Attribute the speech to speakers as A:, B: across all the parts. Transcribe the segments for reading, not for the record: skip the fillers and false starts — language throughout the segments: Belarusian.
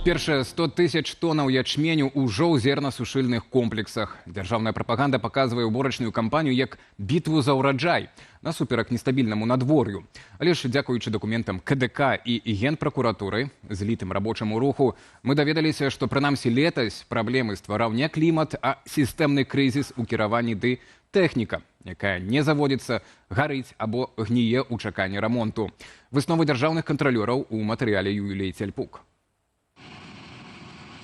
A: Першыя 100 тысяч тоннаў ячменю ўжо ў зернасушыльных комплексах. Дзяржаўная прапаганда паказвае уборачную кампанію як бітву за ўраджай, насуперак нестабільнаму надвор'ю. Але ж дзякуючы дакументам КДК і Генпракуратуры, злітым рабочаму руху, мы даведаліся, што прынамсі летась праблемы ствараў не клімат, а сістэмны крызіс у кіраванні ды тэхніка, якая не заводзіцца, гарыць або гніе ў чаканні рамонту. Высновы дзяржаўных кантралёраў у матэрыяле Юліі Цельпук.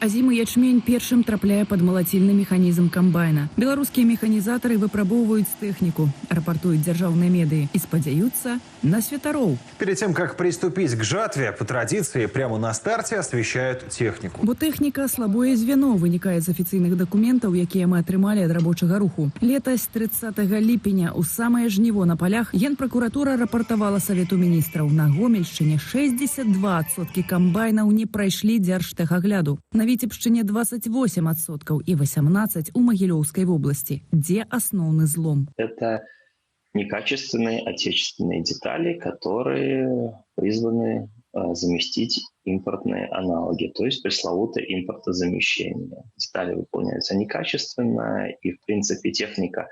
B: Азімы ячмень першым трапляе пад малацільны механізм камбайна. Беларускія механізатары выпрабоўваюць тэхніку, рапартуюць дзяржаўныя медыі и спадзяюцца на святароў.
C: Перед тем, как приступить к жатве, по традиции прямо на старте освещают технику.
B: Бо тэхніка слабое звено вынікае з афіцыйных дакументаў, якія мы атрымалі ад рабочага руху. Летась 30 ліпеня у самае жніво на полях Генпракуратура рапартавала Савету міністраў. На Гомельшчыне 62% камбайнаў не прайшлі дзяржтэхагляду. На Віцебшчыне 28% и 18% у Магілёўскай области. Где основный злом?
D: Это некачественные отечественные детали, которые призваны заместить импортные аналоги, то есть пресловутое импортозамещение. Детали выполняются некачественно, и в принципе техника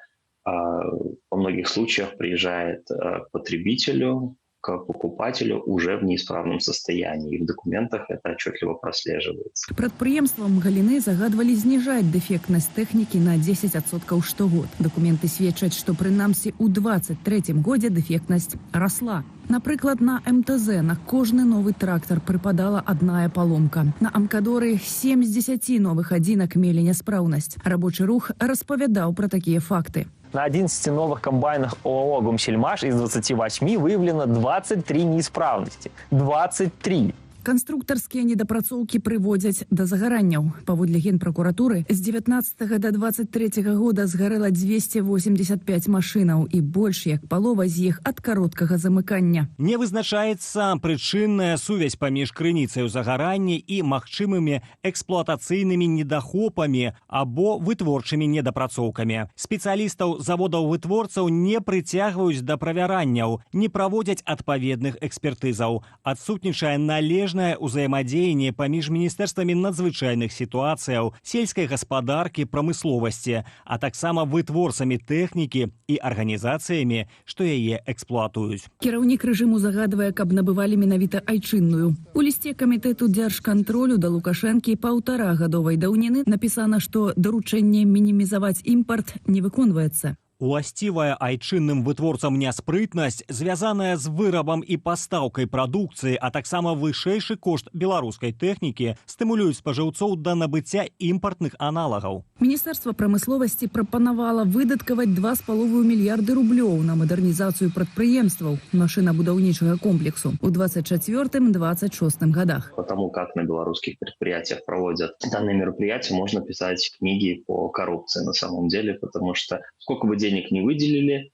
D: во многих случаях приезжает к потребителю, к покупателю уже в неисправном состоянии. И в документах это отчетливо прослеживается.
B: Прадпрыемствам галіны загадвалі зніжаць дэфектнасць тэхнікі на 10% штогод. Дакументы сведчаць, што прынамсі ў 23 годзе дэфектнасць расла. Напрыклад, на МТЗ на кожны новы трактор прыпадала адная паломка. На Амкадоры 7 з 10 новых адзінак мелі няспраўнасць. Рабочы рух распавядаў пра такія факты.
E: На 11 новых комбайнах ООО «Гомсельмаш» из 28 выявлено 23 неисправности. 23!
B: Канструктарскія недапрацоўкі прыводзяць да загаранняў. Паводле Генпракуратуры, з 19 да 23 года згарэла 285 машынаў і больш як палова з іх ад кароткага замыкання.
F: Не вызначаецца прычынная сувязь паміж крыніцай загарання і магчымымі эксплуатацыйнымі недахопамі або вытворчымі недапрацоўкамі. Спецыялістаў заводаў-вытворцаў не прыцягваюць да правяранняў, не праводзяць адпаведных экспертызаў. Адсутнічае належнае ўзаемадзеянне паміж міністэрствамі надзвычайных сітуацыяў, сельскай гаспадаркі, прамысловасці, а таксама вытворцамі тэхнікі і арганізацыямі, што яе эксплуатуюць.
B: Кіраўнік рэжыму загадвае, каб набывалі менавіта айчынную. У лісце камітэту дзяржкантролю да Лукашэнкі 1,5-гадовай даўніны напісана, што даручэнне мінімізаваць імпарт не выконваецца.
F: Уласцівая айчынным вытворцам няспрытнасць, звязаная з вырабам і пастаўкай прадукцыі, а таксама вышэйшы кошт беларускай тэхнікі, стымулююць спажыўцоў да набыцця імпартных аналагаў.
B: Міністэрства прамысловасці прапанавала выдаткаваць 2,5 мільярды рублёў на мадэрнізацыю прадпрыемстваў машынабудаўнічага комплексу ў 24-26 годах.
D: Потому как на белорусских предприятиях проводят данные мероприятия, можно писать книги по коррупции на самом деле, потому что сколько бы денег не выделили,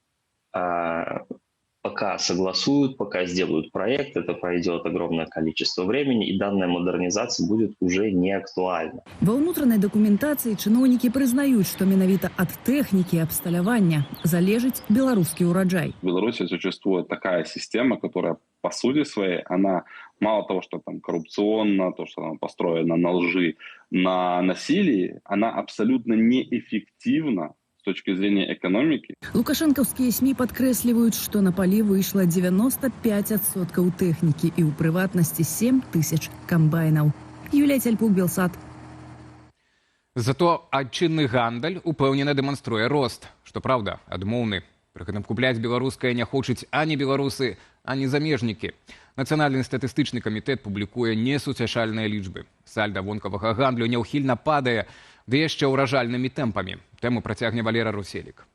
D: пока согласуют, пока сделают проект, это пройдет огромное количество времени, и данная модернизация будет уже не актуальна.
B: Ва ўнутранай дакументацыі чыноўнікі прызнаюць, што менавіта ад тэхнікі абсталявання залежыць беларускі ўраджай.
G: В Беларуси существует такая система, которая по сути своей, она мало того, что там коррупционна, то, что она построена на лжи, на насилии, она абсолютно неэффективна с точки зрения экономики.
B: Лукашэнкаўскія СМИ падкрэсліваюць, што на палі выйшла 95% тэхнікі і ў прыватнасці 7 тысяч камбайнаў. Юлія Цельпук, Белсат.
A: Зато айчынны гандаль упэўнена дэманструе рост. Што праўда, адмоўны. Пры гэтым купляць беларускае не хочуць ані беларусы, ані замежнікі. Нацыянальны статыстычны камітэт публікуе несуцяшальныя лічбы. Сальда вонкавага гандлю няўхільна падае, ды яшчэ ўражальнымі тэмпамі. Тэму працягне Валера Руселік.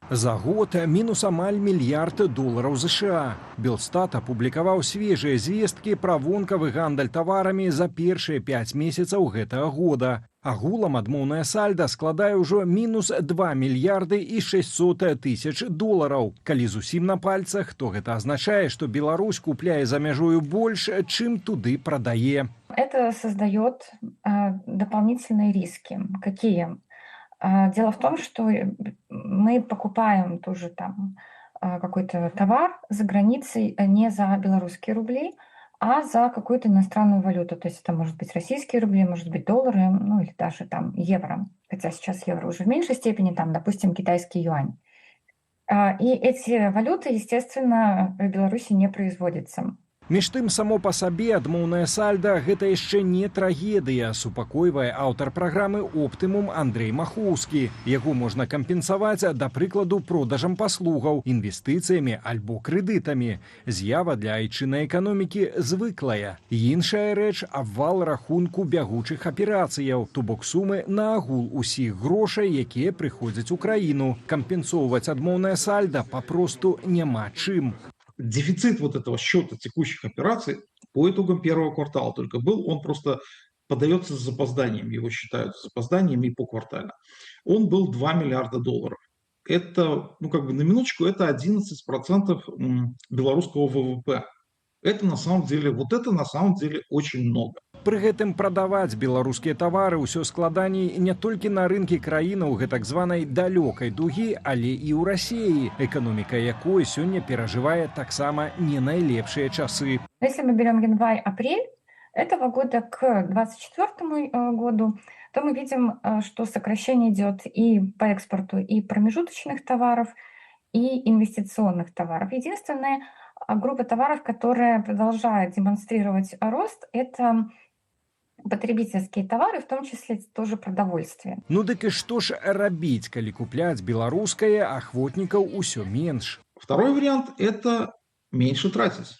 H: За год мінус амаль $1 мільярд США. Белстат апублікаваў свежыя звесткі пра вонкавы гандаль таварамі за першыя 5 месяцаў гэтага года. Агулам адмоўная сальда складае ўжо мінус $2,6 мільярды. Калі зусім на пальцах, то гэта азначае, што Беларусь купляе за мяжою больш, чым туды прадае.
I: Это создает дополнительные риски. Какие? Дело в том, что мы покупаем тоже там какой-то товар за границей не за белорусские рубли, а за какую-то иностранную валюту. То есть это может быть российские рубли, может быть доллары, ну или даже там евро. Хотя сейчас евро уже в меньшей степени, там, допустим, китайский юань. И эти валюты, естественно, в Беларуси не производятся.
H: Між тым, само па сабе адмоўнае сальда гэта яшчэ не трагедыя, супакойвае аўтар праграмы «Оптымум» Андрей Махоўскі. Яго можна кампенсаваць, да прыкладу, продажам паслугаў, інвестыцыямі альбо крэдытамі. З'ява для айчыннай эканомікі звыклая. Іншая рэч – абвал рахунку бягучых аперацыяў, то бок сумы на агул усіх грошай, якія прыходзяць у краіну. Кампенсоўваць адмоўнае сальда папросту няма чым.
J: Дефицит вот этого счета текущих операций по итогам первого квартала только был, он просто подается с запозданием, его считают с запозданием и поквартально. Он был 2 миллиарда долларов. Это, ну как бы на минуточку, это 11% белорусского ВВП. Это на самом деле, вот это на самом деле очень много.
H: Пры гэтым прадаваць беларускія тавары ўсё складаней не толькі на рынкі краінаў гэтак званай далёкай дугі, але і ў Расіі, эканоміка якой сёння перажывае таксама не найлепшыя часы.
I: Если мы берем январь-апрель этого года к 2024 году, то мы видим, что сокращение идет и по экспорту и промежуточных товаров, и инвестиционных товаров. Единственная группа товаров, которая продолжает демонстрировать рост, это потребительские товары, в том числе тоже продовольствие.
H: Ну дык і што ж рабіць, калі купляць беларускае, ахвотнікаў усё менш?
J: Второй вариант – это меньше тратить,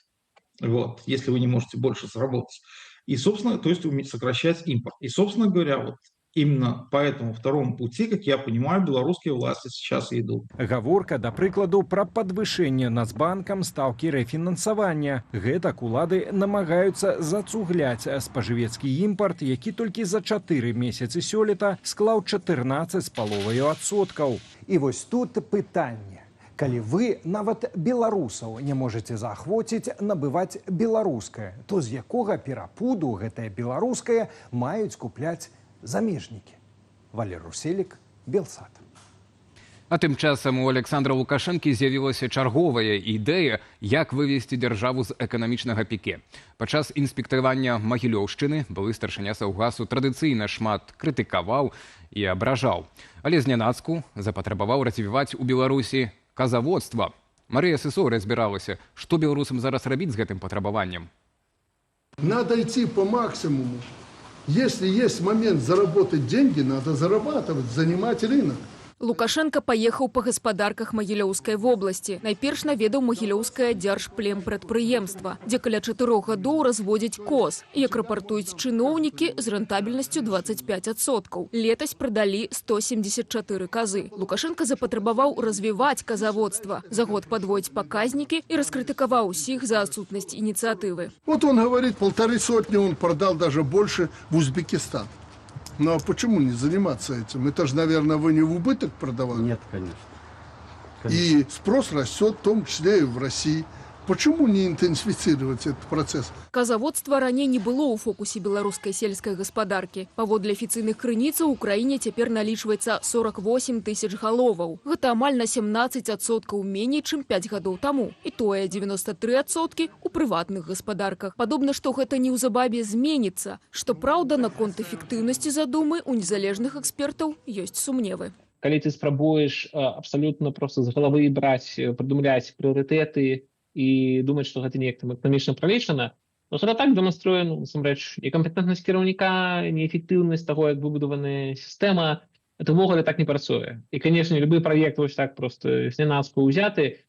J: вот, если вы не можете больше заработать. И, собственно, то есть сокращать импорт. И, собственно говоря, вот именно по этому второму пути, как я понимаю, белорусские власти сейчас и идут.
H: Гаворка, да прыкладу, пра падвышэнне Нацбанкам стаўкі рэфінансавання. Гэтак улады намагаюцца зацугляць спажывецкі імпарт, які толькі за 4 месяцы сёлета склаў 14,5%.
K: І вось тут пытанне. Калі вы нават беларусаў не можете заахвоціць набываць беларускае, то з якога перапуду гэтае беларускае маюць купляць замежнікі? Валер Руселік, Белсат.
A: А тым часам у Александра Лукашэнкі з'явілася чарговая ідэя, як вывесці дзяржаву з эканамічнага піке. Падчас інспектавання Магілёўшчыны былы старшыня Саўгасу традыцыйна шмат крытыкаваў і абражаў. Але знянацку запатрабаваў развіваць у Беларусі казаводства. Марыя Сысоў разбіралася, што беларусам зараз рабіць з гэтым патрабаваннем.
L: Надо идти по максимуму. Если есть момент заработать деньги, надо зарабатывать, занимать рынок.
M: Лукашенко паехаў па гаспадарках Магілёўскай вобласці. Найперш наведаў Магілёўскае дзяржплемпрадпрыемства, дзе каля 4 гадоў разводзяць коз. Як рапартуюць чыноўнікі, з рэнтабельнасцю 25%. Летась прадалі 174 казы. Лукашенко запатрабаваў развіваць казаводства, за год падвоіць паказнікі і раскрытыкаваў усіх за адсутнасць ініцыятывы.
L: Вот он говорит, 1,5 он продал даже больше в Узбекистан. Ну а почему не заниматься этим? Это же, наверное, вы не в убыток продавали?
N: Нет, конечно.
L: И спрос растет, в том числе и в России. Почему не интенсифицировать этот процесс?
M: Казаводства раней не было ў фокусе беларускай сельскай гаспадаркі. Паводле афіцыйных крыніцаў у краіне цяпер налічваецца 48 тысяч галоваў. Гэта амаль на 17% меней, чым 5 гадоў таму. І тое 93% у прыватных гаспадарках. Падобна, што гэта неўзабаве зменіцца. Што праўда, наконт эфектыўнасці задумы у незалежных экспертаў ёсць сумневы.
O: Калі ты спрабуеш абсалютна проста з галавы браць, прыдумляць прыорытэты, і думаць, што гэта неяк там эканамічна пралічана, то гэта так дэманструе, насамрэч, некампетэнтнасць кіраўніка, неэфектыўнасць таго, як выбудаваная сістэма. Это ўвогуле так не працуе. І, канешне, любы праект вось так проста знянацку ўзяты,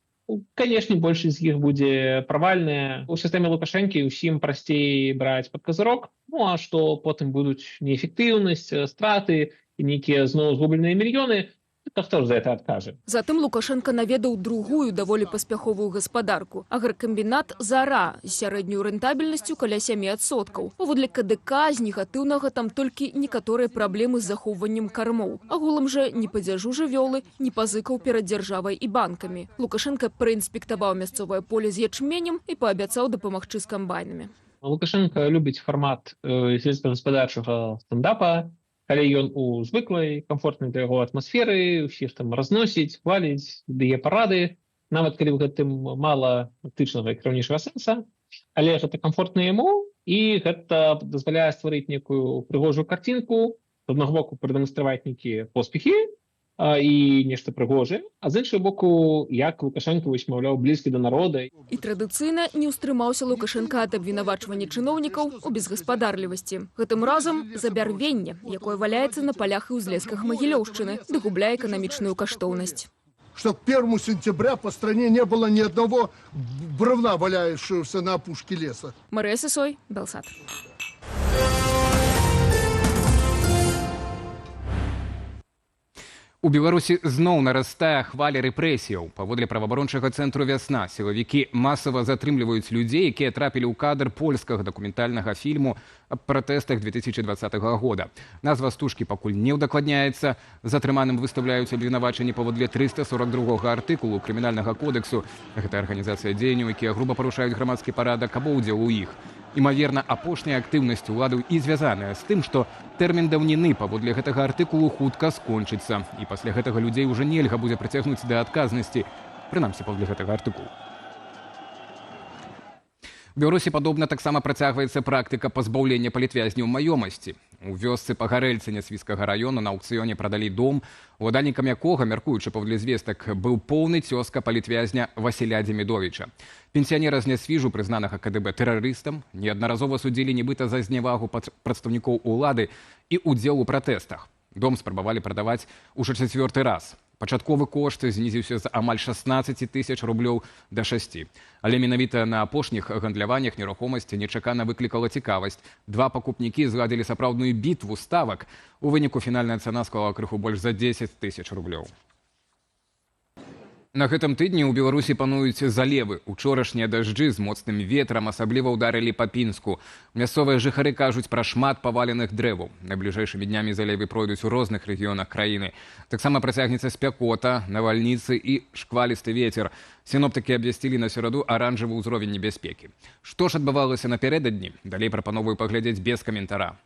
O: канешне, большасць з іх будзе правальная. У сістэме Лукашэнкі ўсім прасцей браць пад казырок, ну а што потым будуць неэфектыўнасць, страты і нейкія зноў згубленыя мільёны, то хто ж за это адкажа?
M: Затым Лукашенко наведаў другую даволі паспяховую гаспадарку. Агракамбінат «Зара» з сярэднюю рэнтабельнасцю каля 7%. Паводле КДК з негатыўнага там толькі некаторыя праблемы з захоўваннем кармоў. Агулам жа ні падзяжу жывёлы, ні пазыкаў перад дзяржавай і банкамі. Лукашенко праінспектаваў мясцовае поле з ячменем і паабяцаў дапамагчы з камбайнамі.
O: Лукашенко любіць фармат сельскагаспадарчага стендапа, калі ён у звыклай, комфортнай для яго атмасферы, усіх там разносіць, хваліць, дае парады, нават калі ў гэтым мала фактычнага і кіраўнічага сэнса, але гэта комфортна яму, і гэта дазваляе стварыць некую прыгожую картинку, з аднаго боку прадэманстраваць нейкія поспехі і нешта прыгожае, а з іншага боку, як Лукашенко, маўляў, блізкі да народа.
M: І традыцыйна не ўстрымаўся Лукашенка ад абвінавачвання чыноўнікаў у безгаспадарлівасці. Гэтым разам забярвенне, якое валяецца на палях і ўзлесках Магілёўшчыны, дагубляе эканамічную каштоўнасць.
L: Что к 1 сентября по стране не было ни одного бревна, валяющегося на опушке леса.
M: Мария Сысой, Белсат.
A: У Беларусі зноў нарастае хваля рэпрэсіяў. Паводле праваабарончага цэнтру «Вясна» сілавікі масава затрымліваюць людзей, якія трапілі ў кадр польскага дакументальнага фільму аб пратэстах 2020 года. Назва стужкі пакуль не ўдакладняецца. Затрыманым выстаўляюць абвінавачанні паводле 342 артыкулу крымінальнага кодексу. Гэта арганізацыя дзеянняў, якія груба парушаюць грамадскі парадак або ўдзел у іх. Імаверна, апошняя актыўнасць уладаў і звязаная з тым, што тэрмін даўніны паводле гэтага артыкулу хутка скончыцца. І пасля гэтага людзей уже нельга будзе прыцягнуць да адказнасці, прынамсі паводле гэтага артыкулу. У Беларусі падобна таксама працягваецца практыка пазбаўлення палітвязняў маёмасці. У вёсцы Пагарэльцы Нясвіцкага раёну на аўкцыёне прадалі дом, уладальнікам якога, мяркуючы паводле звестак, быў поўны цёзка палітвязня Васіля Дземідовіча. Пенсіянера з Нясвіжу, прызнанага КДБ тэрарыстам, неаднаразова судзілі нібыта за знявагу прадстаўнікоў улады і ўдзел у пратэстах. Дом спрабавалі прадаваць ужо 4-й раз. Пачатковы кошт знізіўся з амаль 16 тысяч рублёў да 6. Але менавіта на апошніх гандляваннях нерухомасці нечакана выклікала цікавасць. Два пакупнікі зладзілі сапраўдную бітву ставак. У выніку фінальная цана склала крыху больш за 10 тысяч рублёў. На гэтым тыдні ў Беларусі пануюць залевы. Учорашнія дажджы з моцным ветрам асабліва ўдарылі па Пінску. Мясцовыя жыхары кажуць пра шмат паваленых дрэваў. Найбліжэйшымі днямі залевы пройдуць у розных рэгіёнах краіны. Таксама працягнецца спякота, навальніцы і шквалісты вецер. Сіноптыкі абвясцілі на сераду аранжавы ўзровень небяспекі. Што ж адбывалася напярэдадні? Далей прапановую паглядзець без каментара.